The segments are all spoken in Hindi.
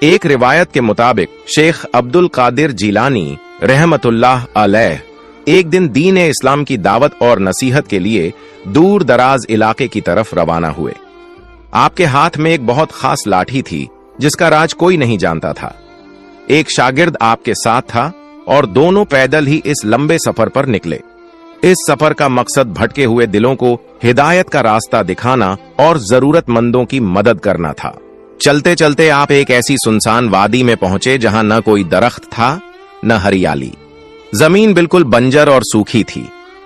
एक रिवायत के मुताबिक शेख अब्दुल कादिर जिलानी रहमतुल्लाह अलैह एक दिन दीन इस्लाम की दावत और नसीहत के लिए दूर दराज इलाके की तरफ रवाना हुए। आपके हाथ में एक बहुत खास लाठी थी जिसका राज कोई नहीं जानता था। एक शागिर्द आपके साथ था और दोनों पैदल ही इस लंबे सफर पर निकले। इस सफर का मकसद भटके हुए दिलों को हिदायत का रास्ता दिखाना और जरूरतमंदों की मदद करना था। चलते चलते आप एक ऐसी सुनसान वादी में पहुंचे जहां न कोई दरख्त था न हरियाली। जमीन बिल्कुल बंजर और सूखी थी,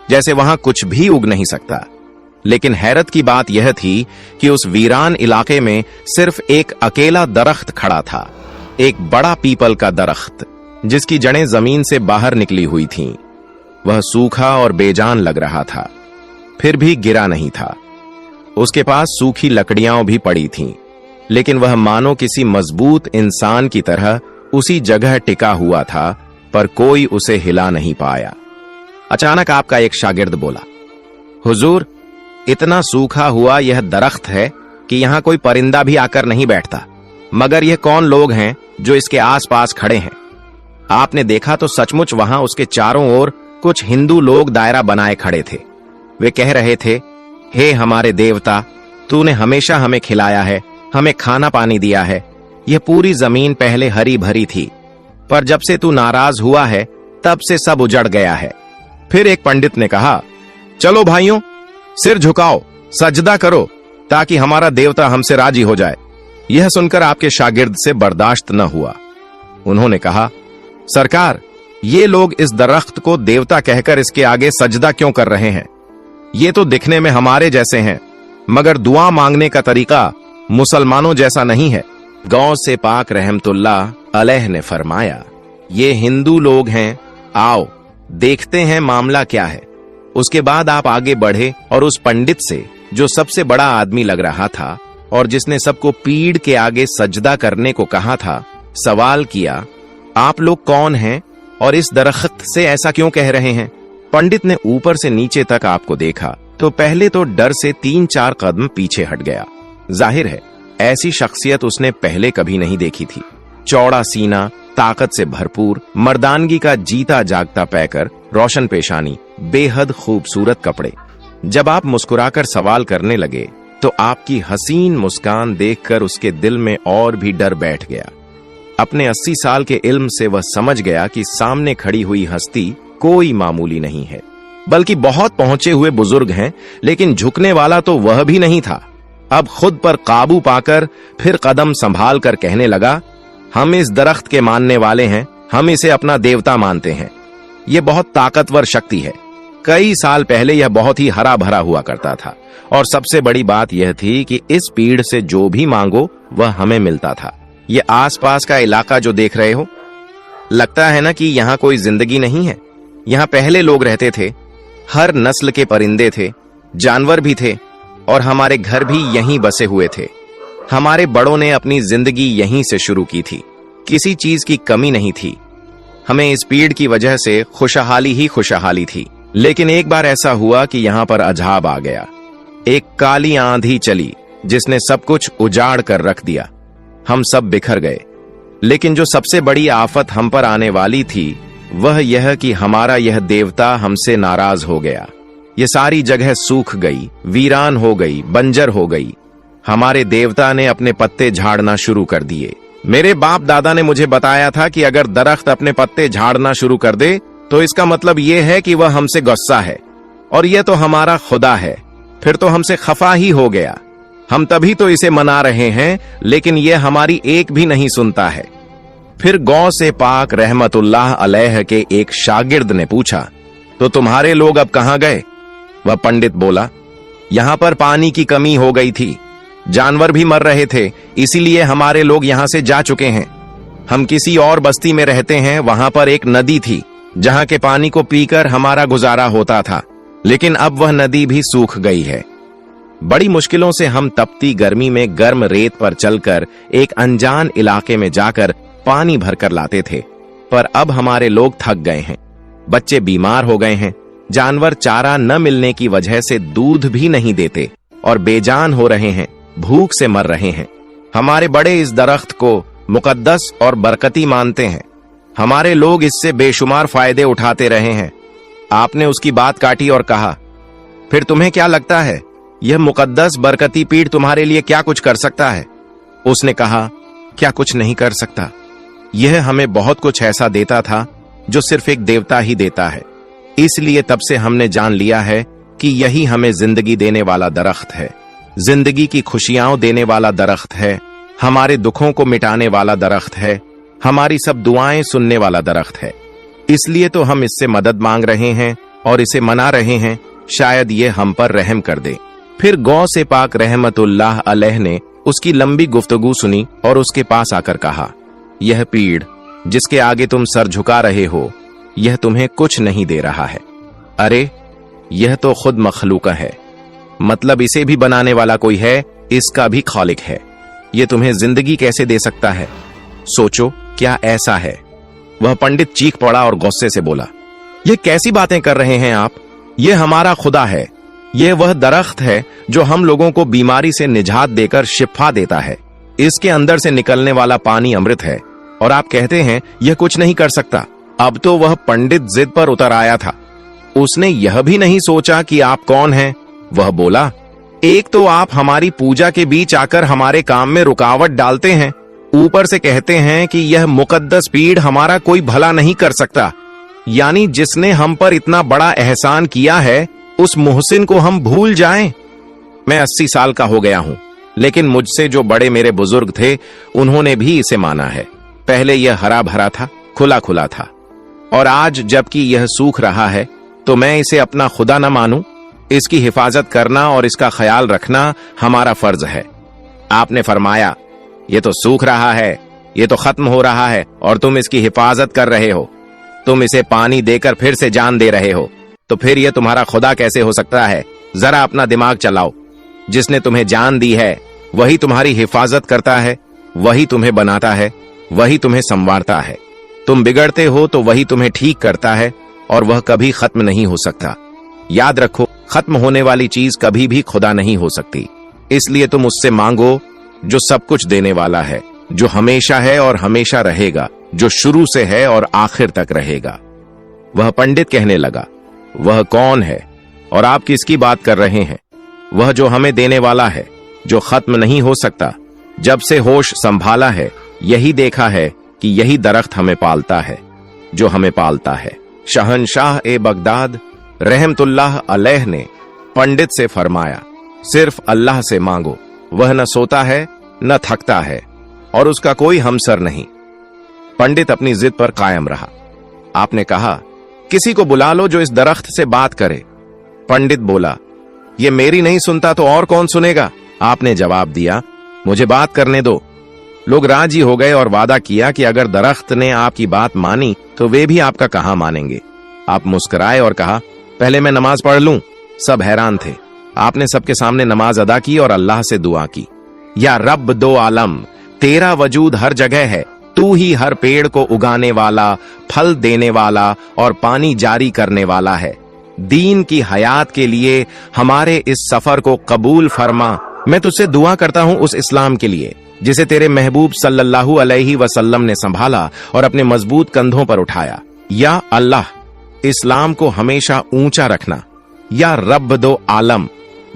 जैसे वहां कुछ भी उग नहीं सकता। लेकिन हैरत की बात यह थी कि उस वीरान इलाके में सिर्फ एक अकेला दरख्त खड़ा था, एक बड़ा पीपल का दरख्त जिसकी जड़ें जमीन से बाहर निकली हुई थीं। वह सूखा और बेजान लग रहा था, फिर भी गिरा नहीं था। उसके पास सूखी लकड़ियां भी पड़ी थीं, लेकिन वह मानो किसी मजबूत इंसान की तरह उसी जगह टिका हुआ था, पर कोई उसे हिला नहीं पाया। अचानक आपका एक शागिर्द बोला, हुजूर, इतना सूखा हुआ यह दरख्त है कि यहां कोई परिंदा भी आकर नहीं बैठता, मगर यह कौन लोग हैं जो इसके आसपास खड़े हैं? आपने देखा तो सचमुच वहां उसके चारों ओर कुछ हिंदू लोग दायरा बनाए खड़े थे। वे कह रहे थे, हे हमारे देवता, तूने हमेशा हमें खिलाया है, हमें खाना पानी दिया है। यह पूरी जमीन पहले हरी भरी थी, पर जब से तू नाराज हुआ है तब से सब उजड़ गया है। फिर एक पंडित ने कहा, चलो भाइयों, सिर झुकाओ, सजदा करो, ताकि हमारा देवता हमसे राजी हो जाए। यह सुनकर आपके शागिर्द से बर्दाश्त न हुआ। उन्होंने कहा, सरकार, ये लोग इस दरख्त को देवता कहकर इसके आगे सजदा क्यों कर रहे हैं? ये तो दिखने में हमारे जैसे हैं, मगर दुआ मांगने का तरीका मुसलमानों जैसा नहीं है। गौस से पाक रहमतुल्लाह अलैह ने फरमाया, ये हिंदू लोग हैं, आओ देखते हैं मामला क्या है। उसके बाद आप आगे बढ़े और उस पंडित से, जो सबसे बड़ा आदमी लग रहा था और जिसने सबको पीड़ के आगे सजदा करने को कहा था, सवाल किया, आप लोग कौन हैं और इस दरख्त से ऐसा क्यों कह रहे हैं? पंडित ने ऊपर से नीचे तक आपको देखा तो पहले तो डर से 3-4 कदम पीछे हट गया। जाहिर है ऐसी शख्सियत उसने पहले कभी नहीं देखी थी। चौड़ा सीना, ताकत से भरपूर, मर्दानगी का जीता जागता पैकर, रोशन पेशानी, बेहद खूबसूरत कपड़े। जब आप मुस्कुराकर सवाल करने लगे तो आपकी हसीन मुस्कान देखकर उसके दिल में और भी डर बैठ गया। अपने 80 साल के इल्म से वह समझ गया कि सामने खड़ी हुई हस्ती कोई मामूली नहीं है, बल्कि बहुत पहुंचे हुए बुजुर्ग हैं। लेकिन झुकने वाला तो वह भी नहीं था। अब खुद पर काबू पाकर फिर कदम संभाल कर कहने लगा, हम इस दरख्त के मानने वाले हैं, हम इसे अपना देवता मानते हैं। यह बहुत ताकतवर शक्ति है। कई साल पहले यह बहुत ही हरा भरा हुआ करता था, और सबसे बड़ी बात यह थी कि इस पेड़ से जो भी मांगो वह हमें मिलता था। ये आसपास का इलाका जो देख रहे हो, लगता है ना कि यहाँ कोई जिंदगी नहीं है। यहाँ पहले लोग रहते थे, हर नस्ल के परिंदे थे, जानवर भी थे, और हमारे घर भी यहीं बसे हुए थे। हमारे बड़ों ने अपनी जिंदगी यहीं से शुरू की थी, किसी चीज की कमी नहीं थी। हमें इस पेड़ की वजह से खुशहाली ही खुशहाली थी। लेकिन एक बार ऐसा हुआ कि यहाँ पर अजाब आ गया। एक काली आंधी चली जिसने सब कुछ उजाड़ कर रख दिया। हम सब बिखर गए। लेकिन जो सबसे बड़ी आफत हम पर आने वाली थी वह यह कि हमारा यह देवता हमसे नाराज हो गया। ये सारी जगह सूख गई, वीरान हो गई, बंजर हो गई। हमारे देवता ने अपने पत्ते झाड़ना शुरू कर दिए। मेरे बाप दादा ने मुझे बताया था कि अगर दरख्त अपने पत्ते झाड़ना शुरू कर दे तो इसका मतलब यह है कि वह हमसे गुस्सा है, और यह तो हमारा खुदा है। फिर तो हमसे खफा ही हो गया। हम तभी तो इसे मना रहे हैं, लेकिन यह हमारी एक भी नहीं सुनता है। फिर गौस से पाक रहमतुल्लाह अलैह के एक शागिर्द ने पूछा, तो तुम्हारे लोग अब कहां गए? वह पंडित बोला, यहां पर पानी की कमी हो गई थी, जानवर भी मर रहे थे, इसीलिए हमारे लोग यहां से जा चुके हैं। हम किसी और बस्ती में रहते हैं, वहां पर एक नदी थी जहां के पानी को पीकर हमारा गुजारा होता था, लेकिन अब वह नदी भी सूख गई है। बड़ी मुश्किलों से हम तपती गर्मी में गर्म रेत पर चलकर एक अनजान इलाके में जाकर पानी भरकर लाते थे, पर अब हमारे लोग थक गए हैं। बच्चे बीमार हो गए हैं, जानवर चारा न मिलने की वजह से दूध भी नहीं देते और बेजान हो रहे हैं, भूख से मर रहे हैं। हमारे बड़े इस दरख्त को मुकद्दस और बरकती मानते हैं। हमारे लोग इससे बेशुमार फायदे उठाते रहे हैं। आपने उसकी बात काटी और कहा, फिर तुम्हें क्या लगता है यह मुकद्दस बरकती पीड़ तुम्हारे लिए क्या कुछ कर सकता है? उसने कहा, क्या कुछ नहीं कर सकता। यह हमें बहुत कुछ ऐसा देता था जो सिर्फ एक देवता ही देता है। इसलिए तब से हमने जान लिया है कि यही हमें जिंदगी देने वाला दरख्त है, जिंदगी की खुशियां देने वाला दरख्त है, हमारे दुखों को मिटाने वाला दरख्त है, हमारी सब दुआएं सुनने वाला दरख्त है। इसलिए तो हम इससे मदद मांग रहे हैं और इसे मना रहे हैं, शायद ये हम पर रहम कर दे। फिर गौ से पाक रहमतुल्लाह अलैह ने उसकी लंबी गुफ्तगू सुनी और उसके पास आकर कहा, यह पीड़ जिसके आगे तुम सर झुका रहे हो, यह तुम्हें कुछ नहीं दे रहा है। अरे यह तो खुद मखलूक है, मतलब इसे भी बनाने वाला कोई है, इसका भी खालिक है। यह तुम्हें जिंदगी कैसे दे सकता है? सोचो क्या ऐसा है? वह पंडित चीख पड़ा और गुस्से से बोला, यह कैसी बातें कर रहे हैं आप? यह हमारा खुदा है। यह वह दरख्त है जो हम लोगों को बीमारी से निजात देकर शिफा देता है। इसके अंदर से निकलने वाला पानी अमृत है और आप कहते हैं यह कुछ नहीं कर सकता। अब तो वह पंडित जिद पर उतर आया था। उसने यह भी नहीं सोचा कि आप कौन हैं। वह बोला, एक तो आप हमारी पूजा के बीच आकर हमारे काम में रुकावट डालते हैं, ऊपर से कहते हैं कि यह मुकद्दस पीड़ हमारा कोई भला नहीं कर सकता। यानी जिसने हम पर इतना बड़ा एहसान किया है, उस मुहसिन को हम भूल जाएं। मैं 80 साल का हो गया हूं, लेकिन मुझसे जो बड़े मेरे बुजुर्ग थे, उन्होंने भी इसे माना है। पहले यह हरा भरा था, खुला खुला था, और आज जबकि यह सूख रहा है, तो मैं इसे अपना खुदा न मानूं? इसकी हिफाजत करना और इसका ख्याल रखना हमारा फर्ज है। आपने फरमाया, ये तो सूख रहा है, ये तो खत्म हो रहा है, और तुम इसकी हिफाजत कर रहे हो। तुम इसे पानी देकर फिर से जान दे रहे हो, तो फिर यह तुम्हारा खुदा कैसे हो सकता है? जरा अपना दिमाग चलाओ। जिसने तुम्हें जान दी है, वही तुम्हारी हिफाजत करता है, वही तुम्हें बनाता है, वही तुम्हें संवारता है। तुम बिगड़ते हो तो वही तुम्हें ठीक करता है, और वह कभी खत्म नहीं हो सकता। याद रखो, खत्म होने वाली चीज कभी भी खुदा नहीं हो सकती। इसलिए तुम उससे मांगो जो सब कुछ देने वाला है, जो हमेशा है और हमेशा रहेगा, जो शुरू से है और आखिर तक रहेगा। वह पंडित कहने लगा, वह कौन है और आप किसकी बात कर रहे हैं? वह जो हमें देने वाला है, जो खत्म नहीं हो सकता। जब से होश संभाला है, यही देखा है कि यही दरख्त हमें पालता है, जो हमें पालता है। शहनशाह ए बगदाद रहमतुल्लाह अलैह ने पंडित से फरमाया, सिर्फ अल्लाह से मांगो। वह न सोता है न थकता है और उसका कोई हमसर नहीं। पंडित अपनी जिद पर कायम रहा। आपने कहा, किसी को बुला लो जो इस दरख्त से बात करे। पंडित बोला, ये मेरी नहीं सुनता तो और कौन सुनेगा? आपने जवाब दिया, मुझे बात करने दो। लोग राजी हो गए और वादा किया कि अगर दरख्त ने आपकी बात मानी तो वे भी आपका कहां मानेंगे। आप मुस्कुराए और कहा, पहले मैं नमाज पढ़ लूं। सब हैरान थे। आपने सबके सामने नमाज अदा की और अल्लाह से दुआ की, या रब दो आलम, तेरा वजूद हर जगह है। तू ही हर पेड़ को उगाने वाला, फल देने वाला और पानी जारी करने वाला है। दीन की हयात के लिए हमारे इस सफर को कबूल फरमा। मैं तुझसे दुआ करता हूं उस इस्लाम के लिए जिसे तेरे महबूब सल्लल्लाहु अलैहि वसल्लम ने संभाला और अपने मजबूत कंधों पर उठाया। या अल्लाह, इस्लाम को हमेशा ऊंचा रखना। या रब दो आलम,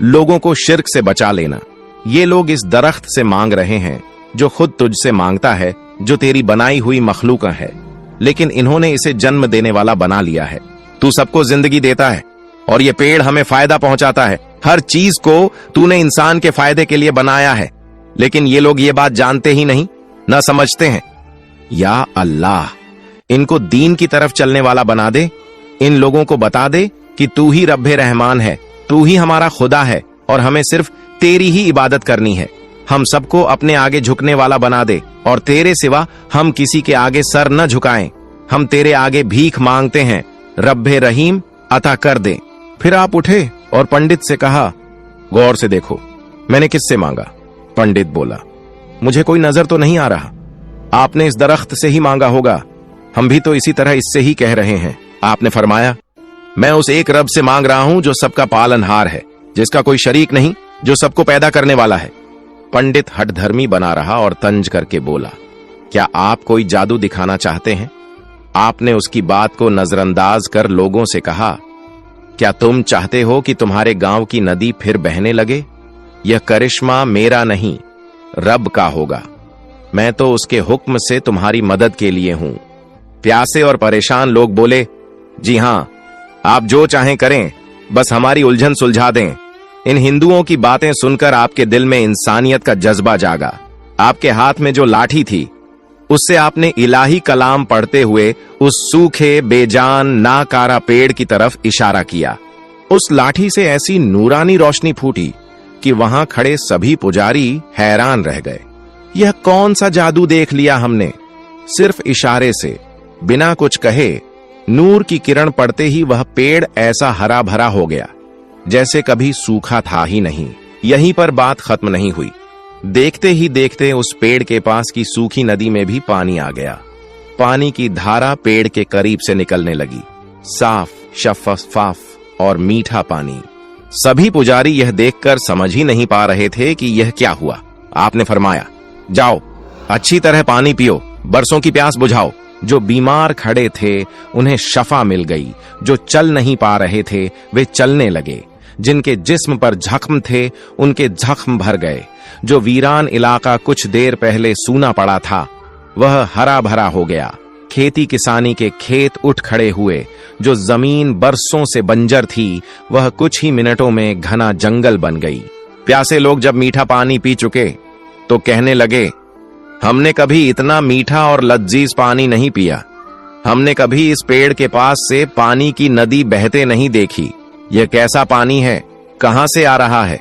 लोगों को शिर्क से बचा लेना। ये लोग इस दरख्त से मांग रहे हैं जो खुद तुझसे मांगता है, जो तेरी बनाई हुई मखलूक है, लेकिन इन्होंने इसे जन्म देने वाला बना लिया है। तू सबको जिंदगी देता है और ये पेड़ हमें फायदा पहुंचाता है। हर चीज को तूने इंसान के फायदे के लिए बनाया है, लेकिन ये लोग ये बात जानते ही नहीं, न समझते हैं। या अल्लाह, इनको दीन की तरफ चलने वाला बना दे। इन लोगों को बता दे कि तू ही रब्बे रहमान है, तू ही हमारा खुदा है और हमें सिर्फ तेरी ही इबादत करनी है। हम सबको अपने आगे झुकने वाला बना दे और तेरे सिवा हम किसी के आगे सर न झुकाएं। हम तेरे आगे भीख मांगते हैं, रब्बे रहीम अता कर दे। फिर आप उठे और पंडित से कहा, गौर से देखो, मैंने किससे मांगा? पंडित बोला, मुझे कोई नजर तो नहीं आ रहा। आपने इस दरख्त से ही मांगा होगा। हम भी तो इसी तरह इससे ही कह रहे हैं। आपने फरमाया, मैं उस एक रब से मांग रहा हूं जो सबका पालनहार है, जिसका कोई शरीक नहीं, जो सबको पैदा करने वाला है। पंडित हठधर्मी बना रहा और तंज करके बोला, क्या आप कोई जादू दिखाना चाहते हैं? आपने उसकी बात को नजरअंदाज कर लोगों से कहा, क्या तुम चाहते हो कि तुम्हारे गांव की नदी फिर बहने लगे? यह करिश्मा मेरा नहीं, रब का होगा। मैं तो उसके हुक्म से तुम्हारी मदद के लिए हूं। प्यासे और परेशान लोग बोले, जी हां, आप जो चाहें करें, बस हमारी उलझन सुलझा दें। इन हिंदुओं की बातें सुनकर आपके दिल में इंसानियत का जज्बा जागा। आपके हाथ में जो लाठी थी, उससे आपने इलाही कलाम पढ़ते हुए उस सूखे बेजान नाकारा पेड़ की तरफ इशारा किया। उस लाठी से ऐसी नूरानी रोशनी फूटी कि वहां खड़े सभी पुजारी हैरान रह गए। यह कौन सा जादू देख लिया हमने? सिर्फ इशारे से, बिना कुछ कहे, नूर की किरण पड़ते ही वह पेड़ ऐसा हरा भरा हो गया जैसे कभी सूखा था ही नहीं। यहीं पर बात खत्म नहीं हुई। देखते ही देखते उस पेड़ के पास की सूखी नदी में भी पानी आ गया। पानी की धारा पेड़ के करीब से निकलने लगी, साफ, शफाफ और मीठा पानी। सभी पुजारी यह देखकर समझ ही नहीं पा रहे थे कि यह क्या हुआ। आपने फरमाया, जाओ, अच्छी तरह पानी पियो, बरसों की प्यास बुझाओ। जो बीमार खड़े थे उन्हें शफा मिल गई, जो चल नहीं पा रहे थे वे चलने लगे, जिनके जिस्म पर जख्म थे उनके जख्म भर गए, जो वीरान इलाका कुछ देर पहले सूना पड़ा था वह हरा भरा हो गया, खेती किसानी के खेत उठ खड़े हुए, जो जमीन बरसों से बंजर थी वह कुछ ही मिनटों में घना जंगल बन गई। प्यासे लोग जब मीठा पानी पी चुके तो कहने लगे, हमने कभी इतना मीठा और लजीज पानी नहीं पिया। हमने कभी इस पेड़ के पास से पानी की नदी बहते नहीं देखी। यह कैसा पानी है? कहां से आ रहा है?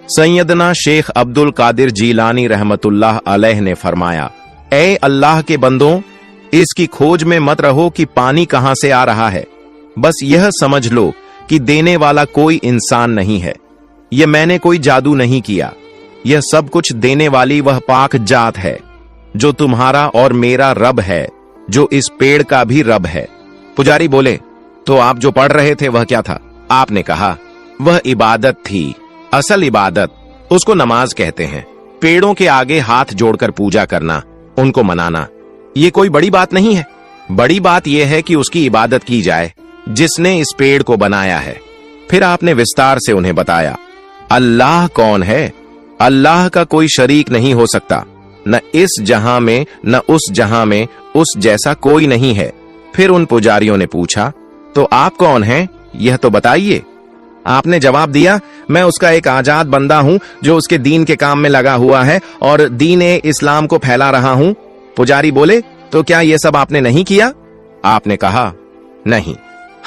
सैयदना शेख अब्दुल कादिर जीलानी रहमतुल्लाह अलैह ने फरमाया, ए अल्लाह के बंदों, इसकी खोज में मत रहो कि पानी कहां से आ रहा है। बस यह समझ लो कि देने वाला कोई इंसान नहीं है। यह मैंने कोई जादू नहीं किया। यह सब कुछ देने वाली वह पाक जात है जो तुम्हारा और मेरा रब है, जो इस पेड़ का भी रब है। पुजारी बोले, तो आप जो पढ़ रहे थे वह क्या था? आपने कहा, वह इबादत थी, असल इबादत। उसको नमाज कहते हैं। पेड़ों के आगे हाथ जोड़कर पूजा करना, उनको मनाना, ये कोई बड़ी बात नहीं है। बड़ी बात यह है कि उसकी इबादत की जाए जिसने इस पेड़ को बनाया है। फिर आपने विस्तार से उन्हें बताया, अल्लाह कौन है? अल्लाह का कोई शरीक नहीं हो सकता। न इस जहां में न उस जहां में उस जैसा कोई नहीं है। फिर उन पुजारियों ने पूछा, तो आप कौन हैं? यह तो बताइए। आपने जवाब दिया, मैं उसका एक आजाद बंदा हूं जो उसके दीन के काम में लगा हुआ है और दीन इस्लाम को फैला रहा हूं। पुजारी बोले, तो क्या यह सब आपने नहीं किया? आपने कहा, नहीं,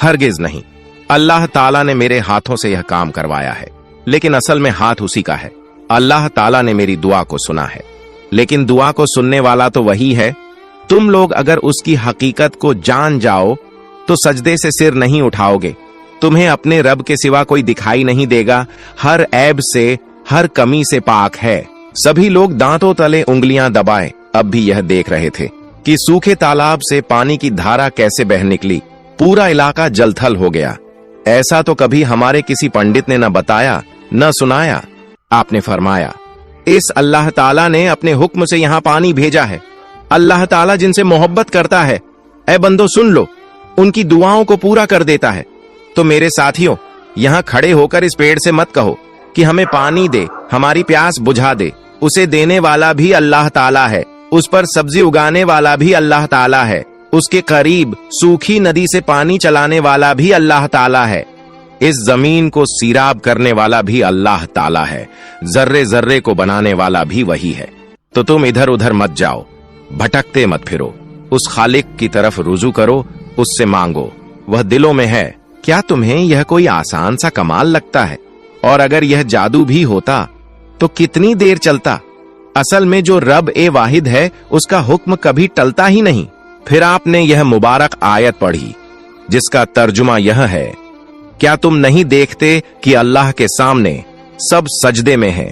हरगिज नहीं। अल्लाह ताला ने मेरे हाथों से यह काम करवाया है, लेकिन असल में हाथ उसी का है। अल्लाह ताला ने मेरी दुआ को सुना है, लेकिन दुआ को सुनने वाला तो वही है। तुम लोग अगर उसकी हकीकत को जान जाओ तो सजदे से सिर नहीं उठाओगे। तुम्हें अपने रब के सिवा कोई दिखाई नहीं देगा। हर ऐब से, हर कमी से पाक है। सभी लोग दांतों तले उंगलियां दबाए अब भी यह देख रहे थे कि सूखे तालाब से पानी की धारा कैसे बह निकली। पूरा इलाका जलथल हो गया। ऐसा तो कभी हमारे किसी पंडित ने न बताया न सुनाया। आपने फरमाया, इस अल्लाह ताला ने अपने हुक्म से यहां पानी भेजा है। अल्लाह ताला जिनसे मोहब्बत करता है, ऐ बंदो सुन लो, उनकी दुआओं को पूरा कर देता है। तो मेरे साथियों, यहां खड़े होकर इस पेड़ से मत कहो कि हमें पानी दे, हमारी प्यास बुझा दे। उसे देने वाला भी अल्लाह ताला है, उस पर सब्जी उगाने वाला भी अल्लाह ताला है, उसके करीब सूखी नदी से पानी चलाने वाला भी अल्लाह ताला है, इस जमीन को सीराब करने वाला भी अल्लाह ताला है, जर्रे जर्रे को बनाने वाला भी वही है। तो तुम इधर उधर मत जाओ, भटकते मत फिरो, उस खालिक की तरफ रुजू करो, उससे मांगो, वह दिलों में है। क्या तुम्हें यह कोई आसान सा कमाल लगता है? और अगर यह जादू भी होता तो कितनी देर चलता? असल में जो रब ए वाहिद है उसका हुक्म कभी टलता ही नहीं। फिर आपने यह मुबारक आयत पढ़ी जिसका तर्जुमा यह है, क्या तुम नहीं देखते कि अल्लाह के सामने सब सजदे में है,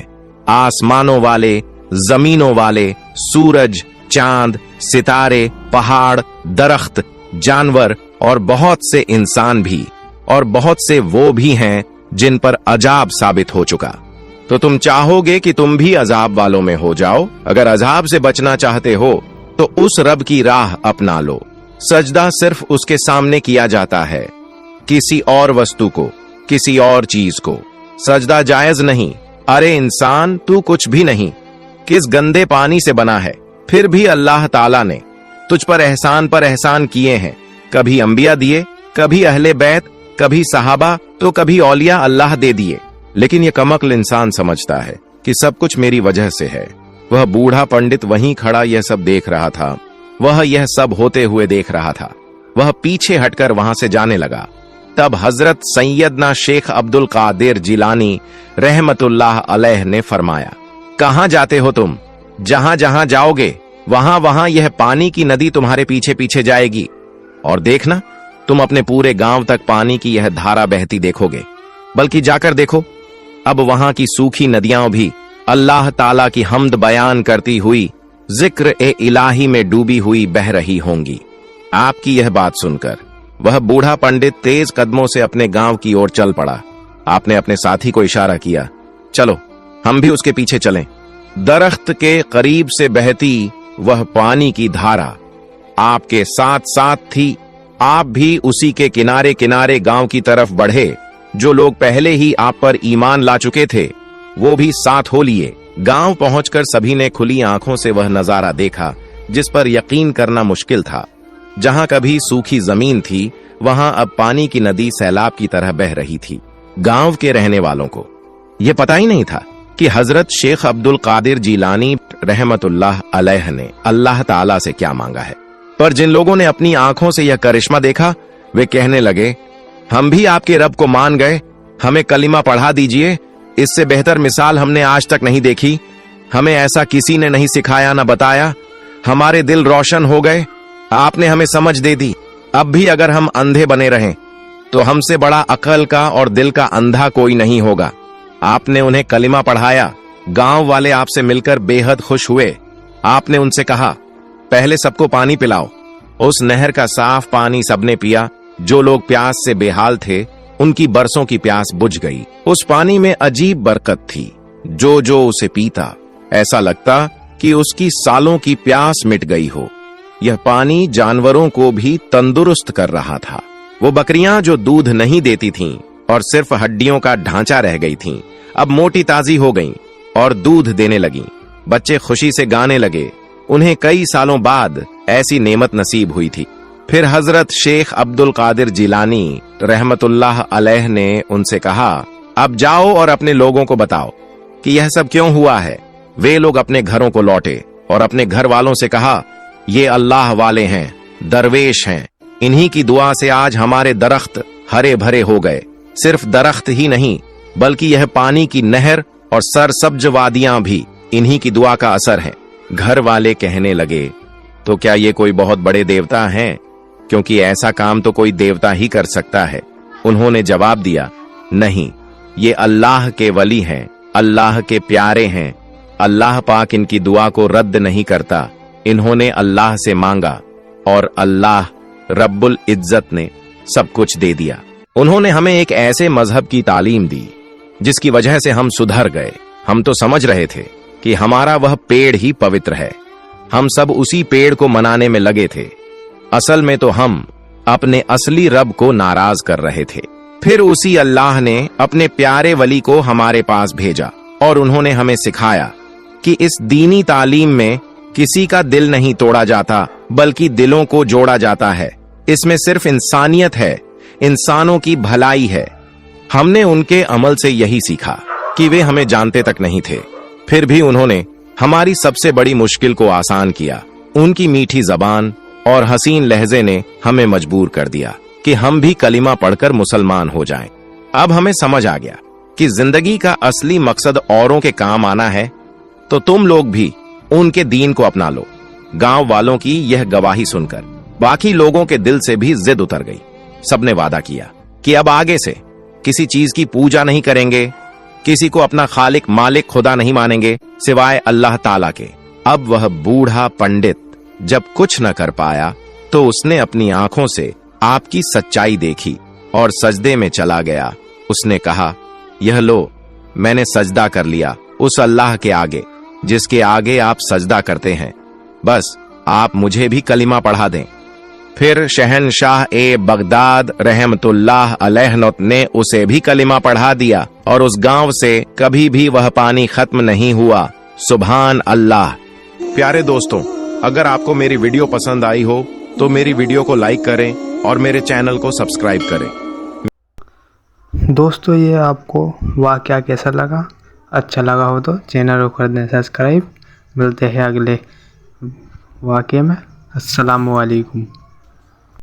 आसमानों वाले, जमीनों वाले, सूरज, चांद, सितारे, पहाड़, दरख्त, जानवर और बहुत से इंसान भी, और बहुत से वो भी हैं जिन पर अजाब साबित हो चुका। तो तुम चाहोगे कि तुम भी अजाब वालों में हो जाओ? अगर अजाब से बचना चाहते हो तो उस रब की राह अपना लो। सजदा सिर्फ उसके सामने किया जाता है, किसी और वस्तु को, किसी और चीज को सजदा जायज नहीं। अरे इंसान, तू कुछ भी नहीं, किस गंदे पानी से बना है। फिर भी अल्लाह ताला ने तुझ पर एहसान किए हैं। कभी अंबिया दिए, कभी अहले बैत, कभी सहाबा, तो कभी औलिया अल्लाह दे दिए। लेकिन यह कमअक्ल इंसान समझता है कि सब कुछ मेरी वजह से है। वह बूढ़ा पंडित वहीं खड़ा यह सब देख रहा था। वह यह सब होते हुए देख रहा था। वह पीछे हटकर वहां से जाने लगा। तब हजरत सैयदना शेख अब्दुल कादिर जिलानी रहमतुल्लाह अलैह ने फरमाया, कहां जाते हो तुम? जहां जहां जाओगे वहां वहां यह पानी की नदी तुम्हारे पीछे पीछे जाएगी, और देखना तुम अपने पूरे गांव तक पानी की यह धारा बहती देखोगे। बल्कि जाकर देखो, अब वहां की सूखी नदियां भी अल्लाह ताला की हम्द बयान करती हुई जिक्र ए इलाही में डूबी हुई बह रही होंगी। आपकी यह बात सुनकर वह बूढ़ा पंडित तेज कदमों से अपने गांव की ओर चल पड़ा। आपने अपने साथी को इशारा किया, चलो हम भी उसके पीछे चलें। दरख्त के करीब से बहती वह पानी की धारा आपके साथ साथ थी। आप भी उसी के किनारे किनारे गांव की तरफ बढ़े। जो लोग पहले ही आप पर ईमान ला चुके थे वो भी साथ हो लिए। गांव पहुंचकर सभी ने खुली आंखों से वह नजारा देखा जिस पर यकीन करना मुश्किल था। जहां कभी सूखी जमीन थी वहां अब पानी की नदी सैलाब की तरह बह रही थी। गांव के रहने वालों को यह पता ही नहीं था कि हजरत शेख अब्दुल कादिर जिलानी रहमतुल्लाह अलैह ने अल्लाह ताला से क्या मांगा है। पर जिन लोगों ने अपनी आंखों से यह करिश्मा देखा वे कहने लगे, हम भी आपके रब को मान गए, हमें कलिमा पढ़ा दीजिए। इससे बेहतर मिसाल हमने आज तक नहीं देखी। हमें ऐसा किसी ने नहीं सिखाया न बताया। हमारे दिल रोशन हो गए, आपने हमें समझ दे दी। अब भी अगर हम अंधे बने रहें तो हमसे बड़ा अकल का और दिल का अंधा कोई नहीं होगा। आपने उन्हें कलिमा पढ़ाया। गांव वाले आपसे मिलकर बेहद खुश हुए। आपने उनसे कहा, पहले सबको पानी पिलाओ। उस नहर का साफ पानी सबने पिया। जो लोग प्यास से बेहाल थे उनकी बरसों की प्यास बुझ गई। उस पानी में अजीब बरकत थी। जो उसे पीता ऐसा लगता कि उसकी सालों की प्यास मिट गई हो। यह पानी जानवरों को भी तंदुरुस्त कर रहा था। वो बकरियां जो दूध नहीं देती थीं और सिर्फ हड्डियों का ढांचा रह गई थीं, अब मोटी ताजी हो गईं और दूध देने लगीं। बच्चे खुशी से गाने लगे। उन्हें कई सालों बाद ऐसी नेमत नसीब हुई थी। फिर हजरत शेख अब्दुल कादिर जिलानी रहमतुल्लाह अलैह ने उनसे कहा, अब जाओ और अपने लोगों को बताओ कि यह सब क्यों हुआ है। वे लोग अपने घरों को लौटे और अपने घर वालों से कहा, ये अल्लाह वाले हैं, दरवेश हैं। इन्हीं की दुआ से आज हमारे दरख्त हरे भरे हो गए। सिर्फ दरख्त ही नहीं बल्कि यह पानी की नहर और सरसब्ज वादियां भी इन्हीं की दुआ का असर है। घर वाले कहने लगे, तो क्या ये कोई बहुत बड़े देवता हैं? क्योंकि ऐसा काम तो कोई देवता ही कर सकता है। उन्होंने जवाब दिया, नहीं, ये अल्लाह के वली हैं, अल्लाह के प्यारे हैं। अल्लाह पाक इनकी दुआ को रद्द नहीं करता। इन्होंने अल्लाह से मांगा और अल्लाह रब्बुल इज्जत ने सब कुछ दे दिया। उन्होंने हमें एक ऐसे मजहब की तालीम दी जिसकी वजह से हम सुधर गए। हम तो समझ रहे थे कि हमारा वह पेड़ ही पवित्र है। हम सब उसी पेड़ को मनाने में लगे थे। असल में तो हम अपने असली रब को नाराज कर रहे थे। फिर उसी अल्लाह ने अपने प्यारे वली को हमारे पास भेजा और उन्होंने हमें सिखाया कि इस दीनी तालीम में किसी का दिल नहीं तोड़ा जाता बल्कि दिलों को जोड़ा जाता है। इसमें सिर्फ इंसानियत है, इंसानों की भलाई है। हमने उनके अमल से यही सीखा कि वे हमें जानते तक नहीं थे। फिर भी उन्होंने हमारी सबसे बड़ी मुश्किल को आसान किया। उनकी मीठी जबान और हसीन लहजे ने हमें मजबूर कर दिया कि हम भी कलिमा पढ़कर मुसलमान हो जाएं। अब हमें समझ आ गया कि जिंदगी का असली मकसद औरों के काम आना है, तो तुम लोग भी उनके दीन को अपना लो। गांव वालों की यह गवाही सुनकर बाकी लोगों के दिल से भी जिद उतर गई। सबने वादा किया कि अब आगे से किसी चीज की पूजा नहीं करेंगे, किसी को अपना खालिक मालिक खुदा नहीं मानेंगे सिवाय अल्लाह ताला के। अब वह बूढ़ा पंडित जब कुछ न कर पाया तो उसने अपनी आंखों से आपकी सच्चाई देखी और सजदे में चला गया। उसने कहा, यह लो, मैंने सजदा कर लिया उस अल्लाह के आगे जिसके आगे आप सजदा करते हैं। बस आप मुझे भी कलिमा पढ़ा दें। फिर शहनशाह ए बगदाद रहमतुल्लाह अलैह ने उसे भी कलिमा पढ़ा दिया और उस गांव से कभी भी वह पानी खत्म नहीं हुआ। सुभान अल्लाह। प्यारे दोस्तों, अगर आपको मेरी वीडियो पसंद आई हो तो मेरी वीडियो को लाइक करें और मेरे चैनल को सब्सक्राइब करें। दोस्तों, ये आपको वाकया कैसा लगा? अच्छा लगा हो तो चैनल को कर दें सब्सक्राइब। मिलते हैं अगले वाकये में। अस्सलामु अलैकुम।